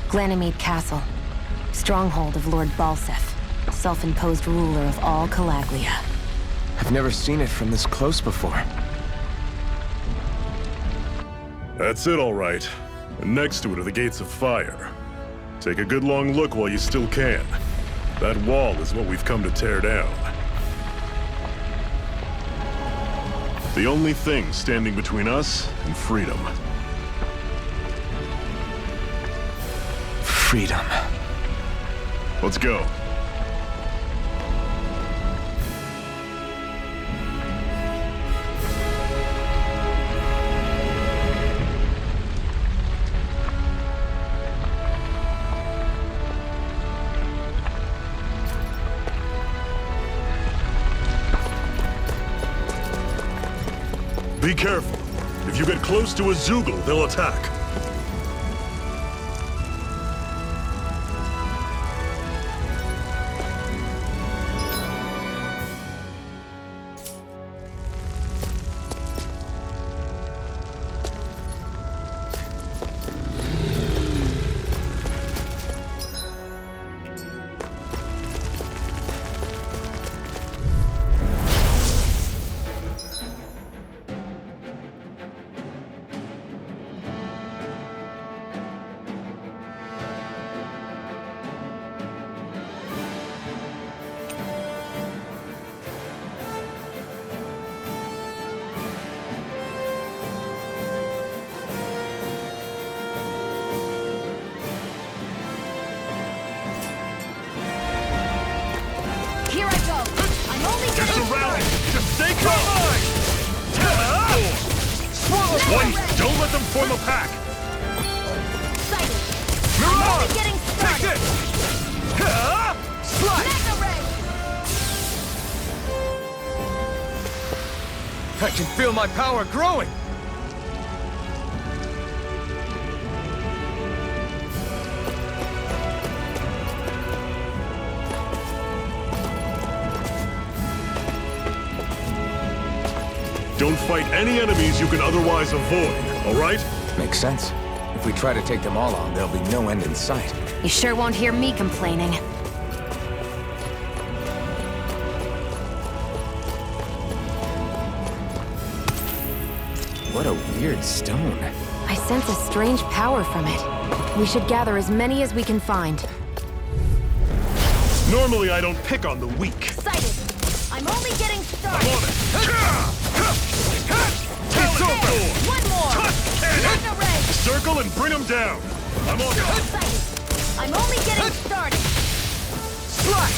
Glanimede Castle. Stronghold of Lord Balseph, self-imposed ruler of all Calaglia. I've never seen it from this close before. That's it, all right. And next to it are the Gates of Fire. Take a good long look while you still can. That wall is what we've come to tear down. The only thing standing between us and freedom. Freedom. Let's go. Be careful. If you get close to a Zeugle, they'll attack. Stay calm! Wait! Don't let them form a pack! Mirage! Getting Take started! this! Slide! I can feel my power growing! Don't fight any enemies you can otherwise avoid, all right? Makes sense. If we try to take them all on, there'll be no end in sight. You sure won't hear me complaining. What a weird stone. I sense a strange power from it. We should gather as many as we can find. Normally I don't pick on the weak. Excited! I'm only getting started! I'm on it! It's over! One more! Magna Ray! Circle and bring them down! I'm on it! Excited! I'm only getting started! Slide!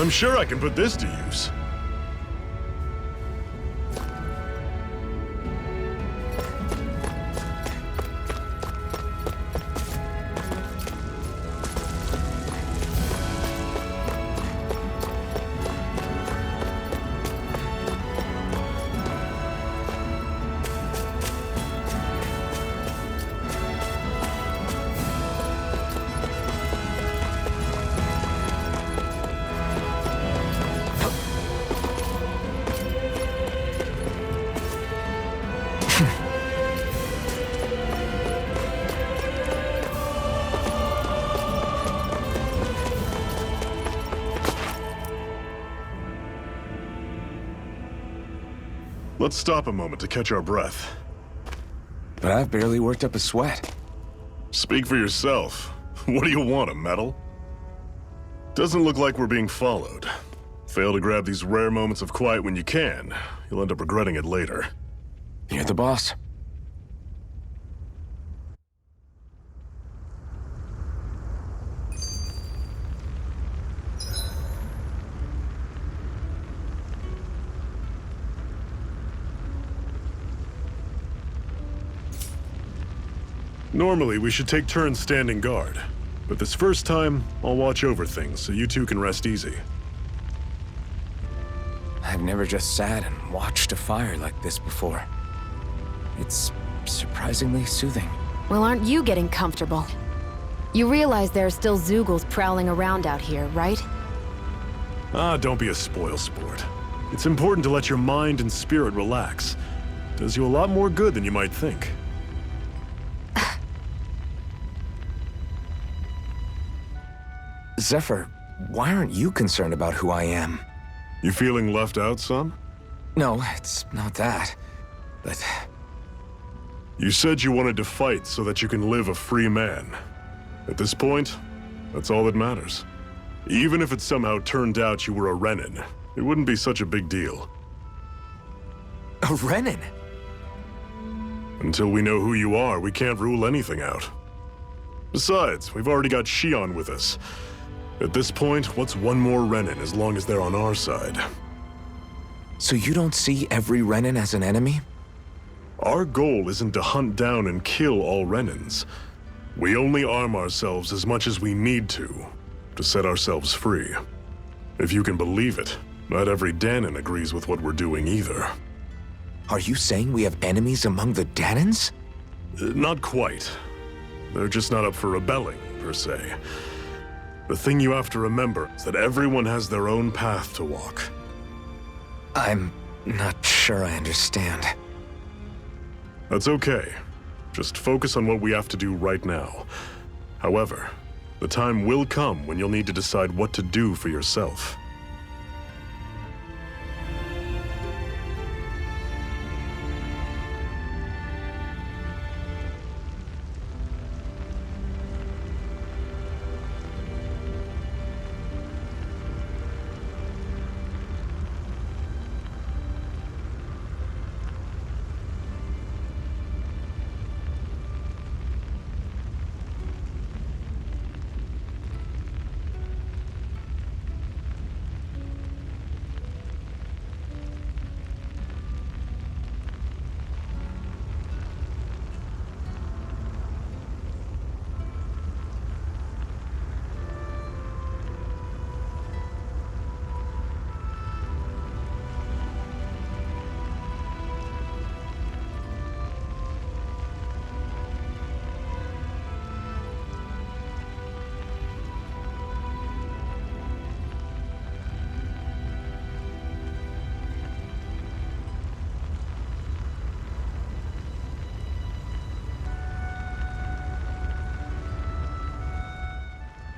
I'm sure I can put this to use. Let's stop a moment to catch our breath. But I've barely worked up a sweat. Speak for yourself. What do you want, a medal? Doesn't look like we're being followed. Fail to grab these rare moments of quiet when you can. You'll end up regretting it later. You're the boss. Normally, we should take turns standing guard. But this first time, I'll watch over things so you two can rest easy. I've never just sat and watched a fire like this before. It's surprisingly soothing. Well, aren't you getting comfortable? You realize there are still Zeugles prowling around out here, right? Ah, don't be a spoil sport. It's important to let your mind and spirit relax. does you a lot more good than you might think. Zephyr, why aren't you concerned about who I am? You feeling left out, son? No, it's not that. But You said you wanted to fight so that you can live a free man. At this point, that's all that matters. Even if it somehow turned out you were a Renin, it wouldn't be such a big deal. a Renin? Until we know who you are, we can't rule anything out. Besides, we've already got Shion with us. At this point, what's one more Renin as long as they're on our side? So you don't see every Renin as an enemy? Our goal isn't to hunt down and kill all Renins. We only arm ourselves as much as we need to set ourselves free. If you can believe it, not every Danon agrees with what we're doing either. Are you saying we have enemies among the Danons? Not quite. They're just not up for rebelling, per se. The thing you have to remember is that everyone has their own path to walk. I'm not sure I understand. That's okay. Just focus on what we have to do right now. However, the time will come when you'll need to decide what to do for yourself.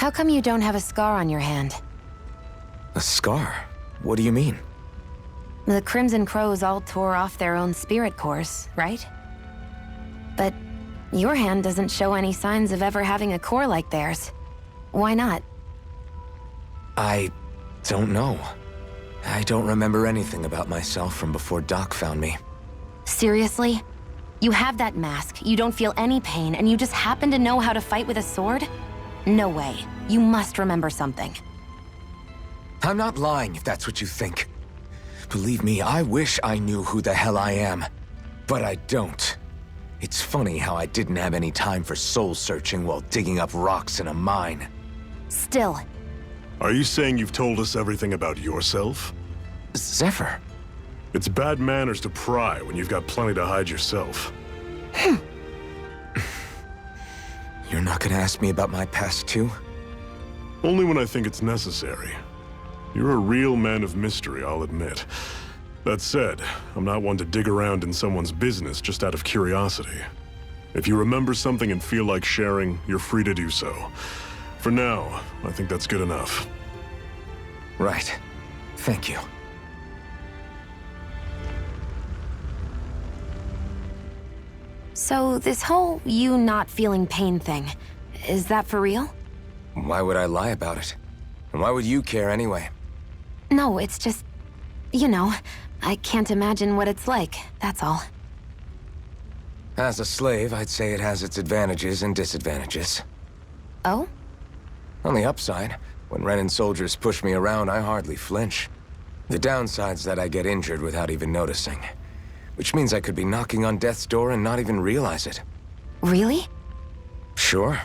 How come you don't have a scar on your hand? A scar? What do you mean? The Crimson Crows all tore off their own spirit cores, right? But your hand doesn't show any signs of ever having a core like theirs. Why not? I don't know. I don't remember anything about myself from before Doc found me. Seriously? You have that mask, you don't feel any pain, and you just happen to know how to fight with a sword? No way. You must remember something. I'm not lying if that's what you think. Believe me, I wish I knew who the hell I am. But I don't. It's funny how I didn't have any time for soul searching while digging up rocks in a mine. Still, Are you saying you've told us everything about yourself? Zephyr, It's bad manners to pry when you've got plenty to hide yourself. you're not gonna ask me about my past too? Only when I think it's necessary. You're a real man of mystery, I'll admit. That said, I'm not one to dig around in someone's business just out of curiosity. If you remember something and feel like sharing, you're free to do so. For now, I think that's good enough. Right. Thank you. so this whole you not feeling pain thing, is that for real? Why would I lie about it? And why would you care anyway? No, it's just, you know, I can't imagine what it's like, that's all. As a slave, I'd say it has its advantages and disadvantages. Oh? On the upside, when Renin soldiers push me around, I hardly flinch. The downside's that I get injured without even noticing. Which means I could be knocking on death's door and not even realize it. Really? Sure.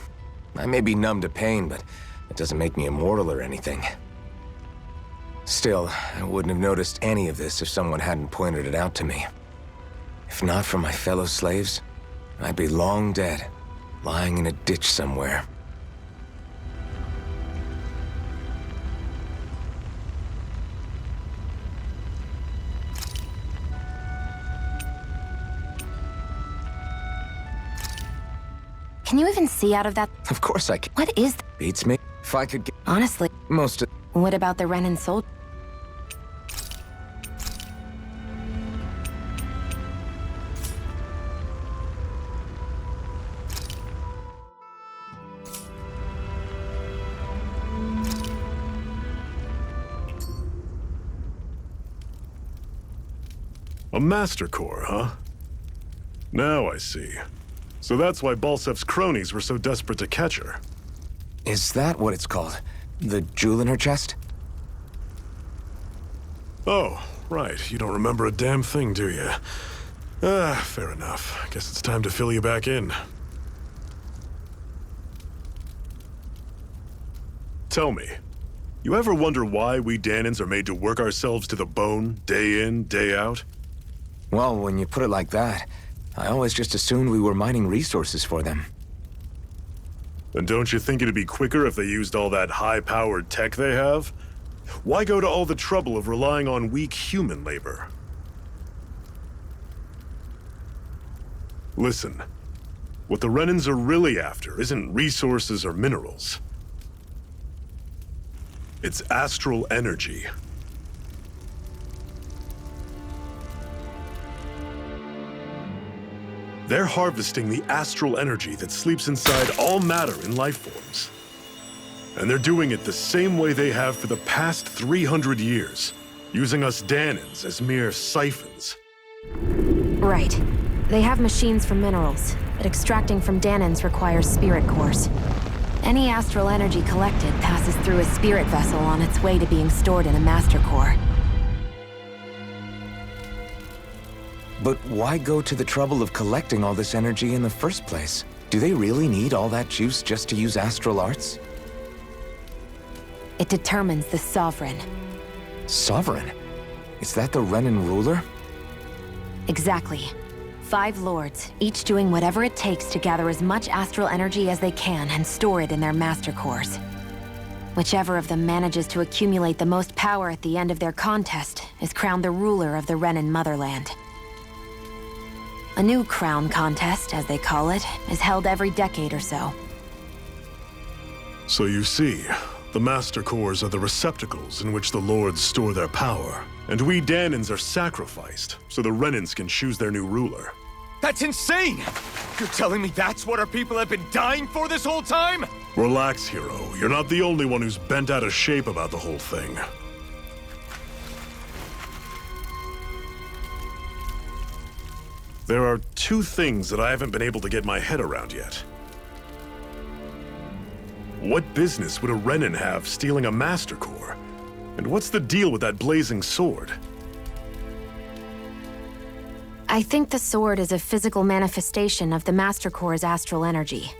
I may be numb to pain, but it doesn't make me immortal or anything. Still, I wouldn't have noticed any of this if someone hadn't pointed it out to me. If not for my fellow slaves, I'd be long dead, lying in a ditch somewhere. Can you even see out of that? Of course I can. What is th- Beats me. If I could get Honestly, most of... what about the Renan soldier? A Master Core, huh? Now I see. So that's why Balsef's cronies were so desperate to catch her. Is that what it's called? The jewel in her chest? Oh, right. You don't remember a damn thing, do you? Fair enough. Guess it's time to fill you back in. Tell me, you ever wonder why we Dahnans are made to work ourselves to the bone, day in, day out? Well, when you put it like that, I always just assumed we were mining resources for them. And don't you think it'd be quicker if they used all that high-powered tech they have? Why go to all the trouble of relying on weak human labor? Listen, what the Renans are really after isn't resources or minerals. It's astral energy. They're harvesting the astral energy that sleeps inside all matter in life forms. And they're doing it the same way they have for the past 300 years, using us Dahnans as mere siphons. Right. They have machines for minerals, but extracting from Dahnans requires spirit cores. Any astral energy collected passes through a spirit vessel on its way to being stored in a master core. But why go to the trouble of collecting all this energy in the first place? Do they really need all that juice just to use astral arts? It determines the Sovereign. Sovereign? Is that the Renan ruler? Exactly. 5 lords, each doing whatever it takes to gather as much astral energy as they can and store it in their master cores. Whichever of them manages to accumulate the most power at the end of their contest is crowned the ruler of the Renan motherland. A new crown contest, as they call it, is held every decade or so. So you see, the Master Cores are the receptacles in which the Lords store their power. And we Dahnans are sacrificed, so the Renans can choose their new ruler. That's insane! You're telling me that's what our people have been dying for this whole time? Relax, hero. You're not the only one who's bent out of shape about the whole thing. There are 2 things that I haven't been able to get my head around yet. What business would a Renan have stealing a Master Core? And what's the deal with that blazing sword? I think the sword is a physical manifestation of the Master Core's astral energy.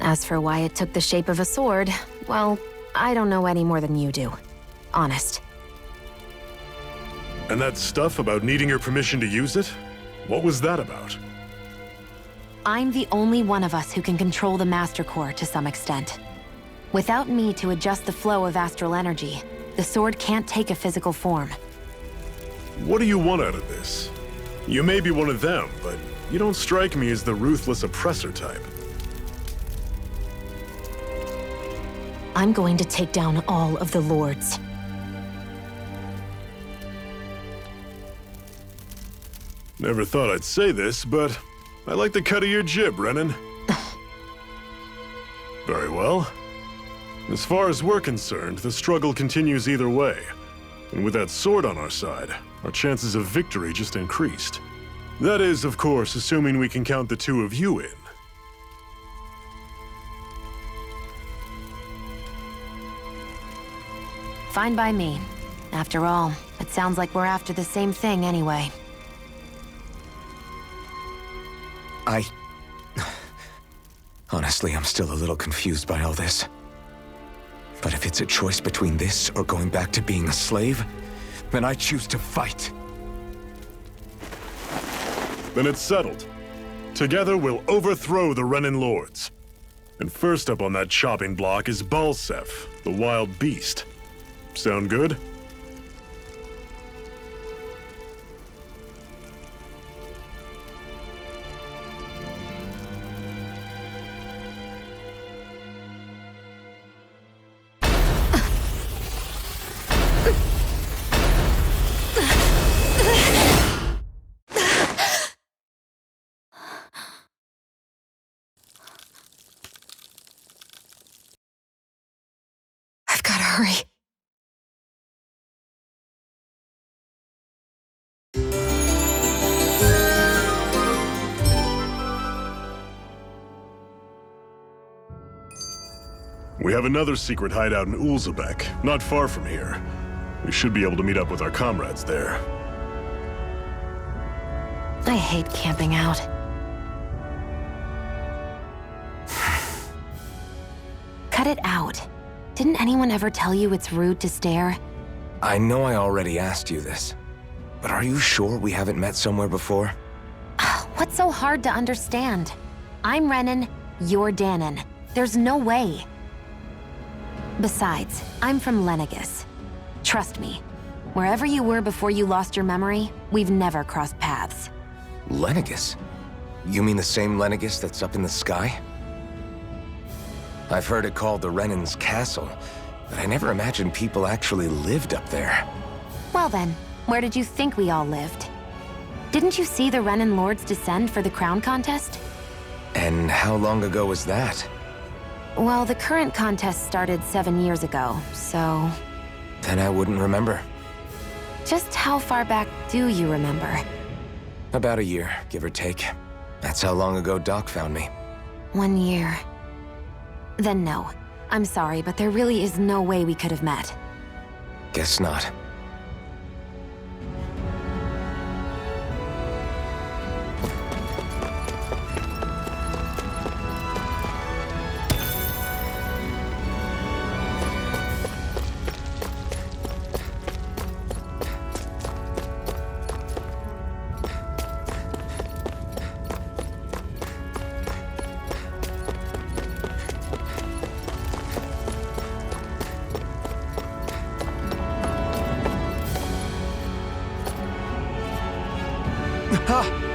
As for why it took the shape of a sword, well, I don't know any more than you do. Honest. And that stuff about needing your permission to use it? What was that about? I'm the only one of us who can control the Master Core to some extent. Without me to adjust the flow of astral energy, the sword can't take a physical form. What do you want out of this? You may be one of them, but you don't strike me as the ruthless oppressor type. I'm going to take down all of the lords. Never thought I'd say this, but I like the cut of your jib, Renan. Very well. As far as we're concerned, the struggle continues either way. And with that sword on our side, our chances of victory just increased. That is, of course, assuming we can count the 2 of you in. Fine by me. After all, it sounds like we're after the same thing anyway. Honestly, I'm still a little confused by all this. But if it's a choice between this or going back to being a slave, then I choose to fight. Then it's settled. Together, we'll overthrow the Renan Lords. And first up on that chopping block is Balsef, the wild beast. Sound good? sorry. We have another secret hideout in Ulzebek, not far from here. We should be able to meet up with our comrades there. I hate camping out. Cut it out. Didn't anyone ever tell you it's rude to stare? I know I already asked you this, but are you sure we haven't met somewhere before? What's so hard to understand? I'm Renan, you're Danon. There's no way. Besides, I'm from Lenegis. Trust me, wherever you were before you lost your memory, we've never crossed paths. Lenegis? You mean the same Lenegis that's up in the sky? I've heard it called the Renan's Castle, but I never imagined people actually lived up there. Well then, where did you think we all lived? Didn't you see the Renan Lords descend for the crown contest? And how long ago was that? Well, the current contest started 7 years ago, so... Then I wouldn't remember. Just how far back do you remember? About a year, give or take. That's how long ago Doc found me. 1 year. Then no. I'm sorry, but there really is no way we could have met. Guess not.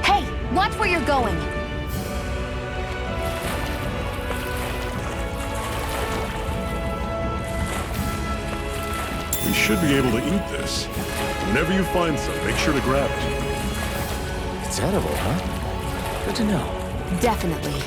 Hey, watch where you're going! We should be able to eat this. Whenever you find some, make sure to grab it. It's edible, huh? Good to know. Definitely.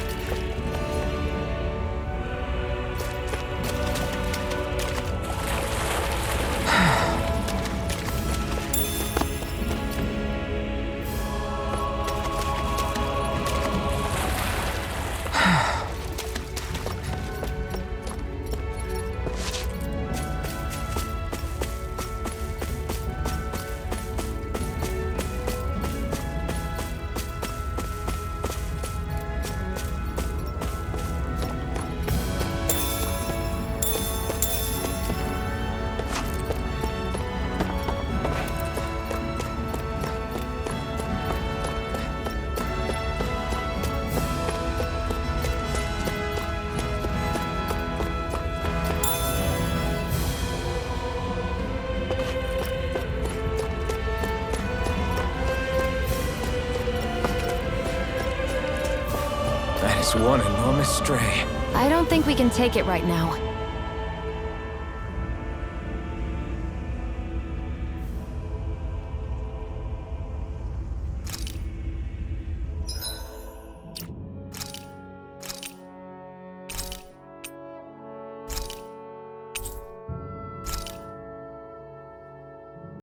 That is one enormous stray. I don't think we can take it right now.